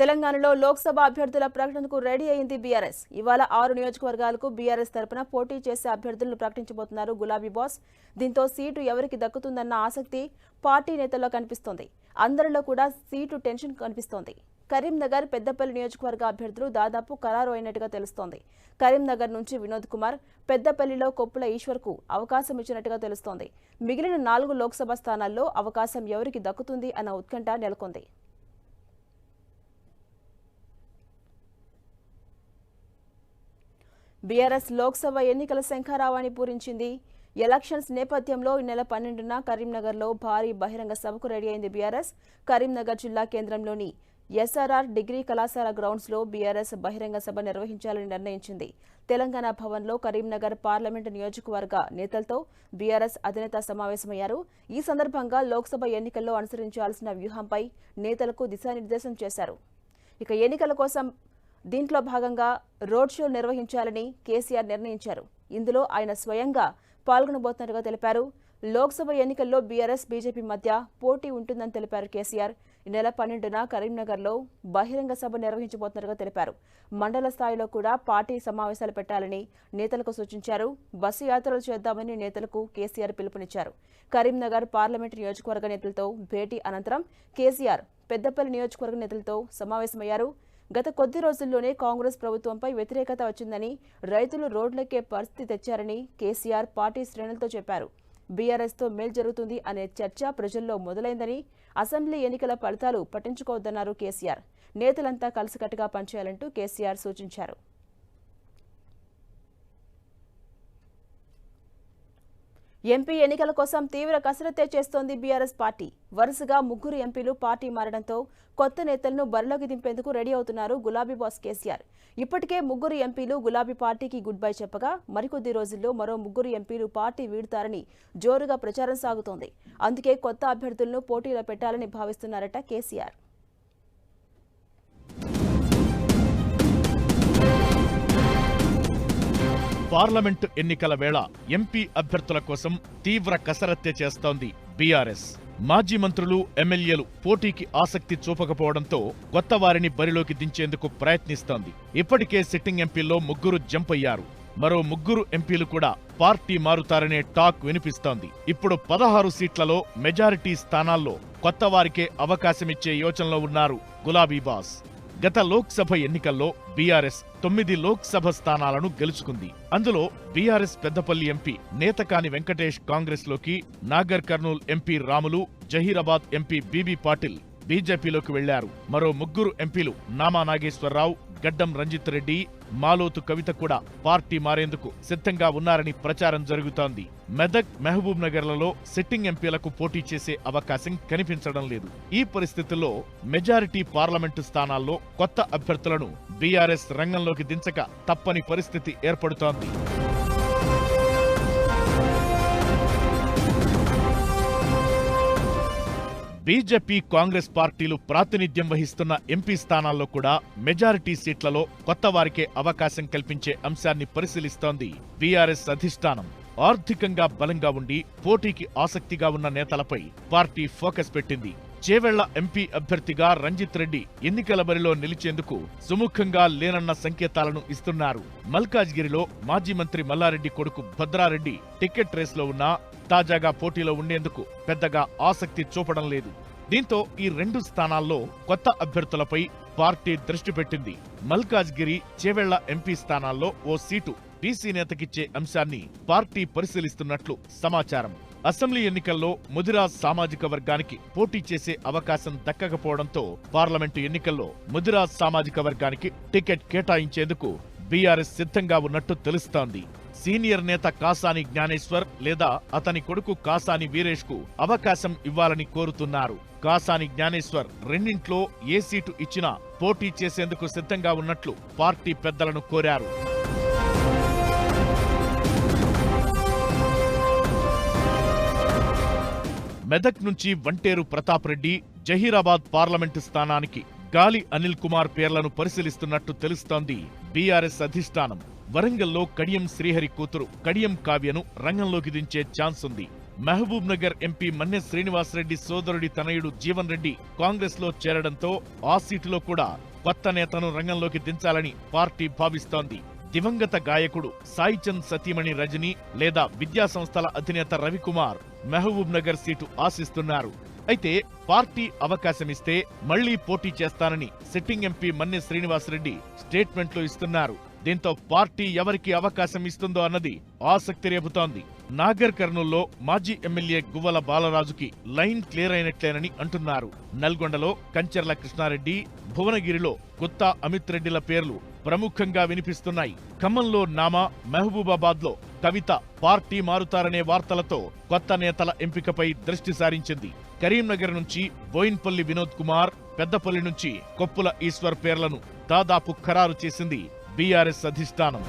తెలంగాణలో లోక్సభ అభ్యర్థుల ప్రకటనకు రెడీ అయింది బీఆర్ఎస్. ఇవాళ 6 నియోజకవర్గాలకు బీఆర్ఎస్ తరపున పోటీ చేసే అభ్యర్థులను ప్రకటించబోతున్నారు గులాబీ బాస్. దీంతో సీటు ఎవరికి దక్కుతుందన్న ఆసక్తి పార్టీ నేతల్లో కనిపిస్తోంది. అందరిలో కూడా సీటు టెన్షన్ కనిపిస్తోంది. కరీంనగర్, పెద్దపల్లి నియోజకవర్గ అభ్యర్థులు దాదాపు ఖరారు అయినట్టుగా తెలుస్తోంది. కరీంనగర్ నుంచి వినోద్ కుమార్, పెద్దపల్లిలో కొప్పుల ఈశ్వర్కు అవకాశం ఇచ్చినట్టుగా తెలుస్తోంది. మిగిలిన 4 లోక్సభ స్థానాల్లో అవకాశం ఎవరికి దక్కుతుంది అన్న ఉత్కంఠ నెలకొంది. బీఆర్ఎస్ లోక్సభ ఎన్నికల శంఖారావాన్ని పూరించింది. ఎలక్షన్స్ నేపథ్యంలో ఈ నెల 12న కరీంనగర్లో భారీ బహిరంగ సభకు రెడీ అయింది బీఆర్ఎస్. కరీంనగర్ జిల్లా కేంద్రంలోని ఎస్ఆర్ఆర్ డిగ్రీ కళాశాల గ్రౌండ్స్లో బీఆర్ఎస్ బహిరంగ సభ నిర్వహించాలని నిర్ణయించింది. తెలంగాణ భవన్లో కరీంనగర్ పార్లమెంటు నియోజకవర్గ నేతలతో బీఆర్ఎస్ అధినేత సమావేశమయ్యారు. ఈ సందర్భంగా లోక్సభ ఎన్నికల్లో అనుసరించాల్సిన వ్యూహంపై నేతలకు దిశానిర్దేశం చేశారు. ఇక ఎన్నికల కోసం దీంట్లో భాగంగా రోడ్ షో నిర్వహించాలని కేసీఆర్ నిర్ణయించారు. ఇందులో ఆయన స్వయంగా పాల్గొనబోతున్నట్టుగా తెలిపారు. లోక్సభ ఎన్నికల్లో బీఆర్ఎస్, బీజేపీ మధ్య పోటీ ఉంటుందని తెలిపారు కేసీఆర్. ఈ నెల 12న కరీంనగర్లో బహిరంగ సభ నిర్వహించబోతున్నట్టుగా తెలిపారు. మండల స్థాయిలో కూడా పార్టీ సమావేశాలు పెట్టాలని నేతలకు సూచించారు. బస్సు యాత్రలు చేద్దామని నేతలకు కేసీఆర్ పిలుపునిచ్చారు. కరీంనగర్ పార్లమెంటు నియోజకవర్గ నేతలతో భేటీ అనంతరం కేసీఆర్ పెద్దపల్లి నియోజకవర్గ నేతలతో సమావేశమయ్యారు. గత కొద్ది రోజుల్లోనే కాంగ్రెస్ ప్రభుత్వంపై వ్యతిరేకత వచ్చిందని, రైతులు రోడ్లెక్కే పరిస్థితి తెచ్చారని కేసీఆర్ పార్టీ శ్రేణులతో చెప్పారు. బీఆర్ఎస్తో మేలు జరుగుతుంది అనే చర్చ ప్రజల్లో మొదలైందని, అసెంబ్లీ ఎన్నికల ఫలితాలు పట్టించుకోవద్దన్నారు కేసీఆర్. నేతలంతా కలిసికట్టుగా పనిచేయాలంటూ కేసీఆర్ సూచించారు. ఎంపీ ఎన్నికల కోసం తీవ్ర కసరత్తే చేస్తోంది బీఆర్ఎస్ పార్టీ. వరుసగా 3 ఎంపీలు పార్టీ మారడంతో కొత్త నేతలను బరిలోకి దింపేందుకు రెడీ అవుతున్నారు గులాబీ బాస్ కేసీఆర్. ఇప్పటికే 3 ఎంపీలు గులాబీ పార్టీకి గుడ్ బై చెప్పగా మరికొద్ది రోజుల్లో మరో 3 ఎంపీలు పార్టీ వీడుతారని జోరుగా ప్రచారం సాగుతోంది. అందుకే కొత్త అభ్యర్థులను పోటీలో పెట్టాలని భావిస్తున్నారట కేసీఆర్. పార్లమెంటు ఎన్నికల వేళ ఎంపీ అభ్యర్థుల కోసం తీవ్ర కసరత్తే చేస్తోంది బీఆర్ఎస్. మాజీ మంత్రులు, ఎమ్మెల్యేలు పోటీకి ఆసక్తి చూపకపోవడంతో కొత్త వారిని బరిలోకి దించేందుకు ప్రయత్నిస్తోంది. ఇప్పటికే సిట్టింగ్ ఎంపీల్లో 3 జంప్ అయ్యారు. మరో 3 ఎంపీలు కూడా పార్టీ మారుతారనే టాక్ వినిపిస్తోంది. ఇప్పుడు 16 సీట్లలో మెజారిటీ స్థానాల్లో కొత్త వారికే అవకాశమిచ్చే యోచనలో ఉన్నారు గులాబీ బాస్. గత లోక్సభ ఎన్నికల్లో బీఆర్ఎస్ 9 లోక్సభ స్థానాలను గెలుచుకుంది. అందులో బీఆర్ఎస్ పెద్దపల్లి ఎంపీ నేతకాని వెంకటేష్ కాంగ్రెస్ లోకి, Nagar Kurnool MP Ramulu, Zaheerabad MP BB Patil బీజేపీలోకి వెళ్లారు. మరో 3 ఎంపీలు నామా నాగేశ్వరరావు, గడ్డం రంజిత్ రెడ్డి, మాలోతు కవిత కూడా పార్టీ మారేందుకు సిద్ధంగా ఉన్నారని ప్రచారం జరుగుతోంది. మెదక్, మహబూబ్ నగర్లలో సిట్టింగ్ ఎంపీలకు పోటీ చేసే అవకాశం కనిపించడం లేదు. ఈ పరిస్థితుల్లో మెజారిటీ పార్లమెంటు స్థానాల్లో కొత్త అభ్యర్థులను బీఆర్ఎస్ రంగంలోకి దించక తప్పని పరిస్థితి ఏర్పడుతోంది. బీజేపీ, కాంగ్రెస్ పార్టీలు ప్రాతినిధ్యం వహిస్తున్న ఎంపీ స్థానాల్లో కూడా మెజారిటీ సీట్లలో కొత్త వారికే అవకాశం కల్పించే అంశాన్ని పరిశీలిస్తోంది బీఆర్ఎస్ అధిష్టానం. ఆర్థికంగా బలంగా ఉండి పోటీకి ఆసక్తిగా ఉన్న నేతలపై పార్టీ ఫోకస్ పెట్టింది. చేవెళ్ల ఎంపీ అభ్యర్థిగా రంజిత్ రెడ్డి ఎన్నికల బరిలో నిలిచేందుకు సుముఖంగా లేనన్న సంకేతాలను ఇస్తున్నారు. మల్కాజ్గిరిలో మాజీ మంత్రి మల్లారెడ్డి కొడుకు భద్రారెడ్డి టికెట్ రేస్లో ఉన్నా తాజాగా పోటీలో ఉండేందుకు పెద్దగా ఆసక్తి చూపడం లేదు. దీంతో ఈ 2 స్థానాల్లో కొత్త అభ్యర్థులపై పార్టీ దృష్టి పెట్టింది. మల్కాజ్గిరి, చేవెళ్ల ఎంపీ స్థానాల్లో ఓ సీటు బీసీ నేతకిచ్చే అంశాన్ని పార్టీ పరిశీలిస్తున్నట్లు సమాచారం. అసెంబ్లీ ఎన్నికల్లో ముదిరాజ్ సామాజిక వర్గానికి పోటీ చేసే అవకాశం దక్కకపోవడంతో పార్లమెంటు ఎన్నికల్లో ముదిరాజ్ సామాజిక వర్గానికి టికెట్ కేటాయించేందుకు బీఆర్ఎస్ సిద్ధంగా ఉన్నట్టు తెలుస్తోంది. సీనియర్ నేత కాసాని జ్ఞానేశ్వర్ లేదా అతని కొడుకు కాసాని వీరేష్ కు అవకాశం ఇవ్వాలని కోరుతున్నారు. కాసాని జ్ఞానేశ్వర్ రెండింట్లో ఏ సీటు ఇచ్చినా పోటీ చేసేందుకు సిద్ధంగా ఉన్నట్లు పార్టీ పెద్దలను కోరారు. మెదక్ నుంచి వంటేరు ప్రతాప్ రెడ్డి, జహీరాబాద్ పార్లమెంటు స్థానానికి గాలి అనిల్ కుమార్ పేర్లను పరిశీలిస్తున్నట్టు తెలుస్తోంది బీఆర్ఎస్ అధిష్టానం. వరంగల్లో కడియం శ్రీహరి కూతురు కడియం కావ్యను రంగంలోకి దించే ఛాన్స్ ఉంది. మహబూబ్ నగర్ ఎంపీ మన్నె శ్రీనివాసరెడ్డి సోదరుడి తనయుడు జీవన్ రెడ్డి కాంగ్రెస్ లో చేరడంతో ఆ సీటులో కూడా కొత్త నేతను రంగంలోకి దించాలని పార్టీ భావిస్తోంది. దివంగత గాయకుడు సాయిచంద్ సతీమణి రజని లేదా విద్యా సంస్థల అధినేత రవికుమార్ మహబూబ్ నగర్ సీటు ఆశిస్తున్నారు. అయితే పార్టీ అవకాశమిస్తే మళ్లీ పోటీ చేస్తానని సిట్టింగ్ ఎంపీ మన్నె శ్రీనివాసరెడ్డి స్టేట్మెంట్లు ఇస్తున్నారు. దీంతో పార్టీ ఎవరికి అవకాశం ఇస్తుందో అన్నది ఆసక్తి రేపుతోంది. నాగర్ కర్నూల్లో మాజీ ఎమ్మెల్యే గువ్వల బాలరాజుకి లైన్ క్లియర్ అయినట్లేనని అంటున్నారు. నల్గొండలో కంచెర్ల కృష్ణారెడ్డి, భువనగిరిలో గుత్తా అమిత్ రెడ్డిల పేర్లు ప్రముఖంగా వినిపిస్తున్నాయి. ఖమ్మంలో నామా, మహబూబాబాద్లో కవిత పార్టీ మారుతారనే వార్తలతో కొత్త నేతల ఎంపికపై దృష్టి సారించింది. కరీంనగర్ నుంచి బోయిన్పల్లి వినోద్ కుమార్, పెద్దపల్లి నుంచి కొప్పుల ఈశ్వర్ పేర్లను దాదాపు ఖరారు చేసింది బీఆర్ఎస్ అధిష్టానం.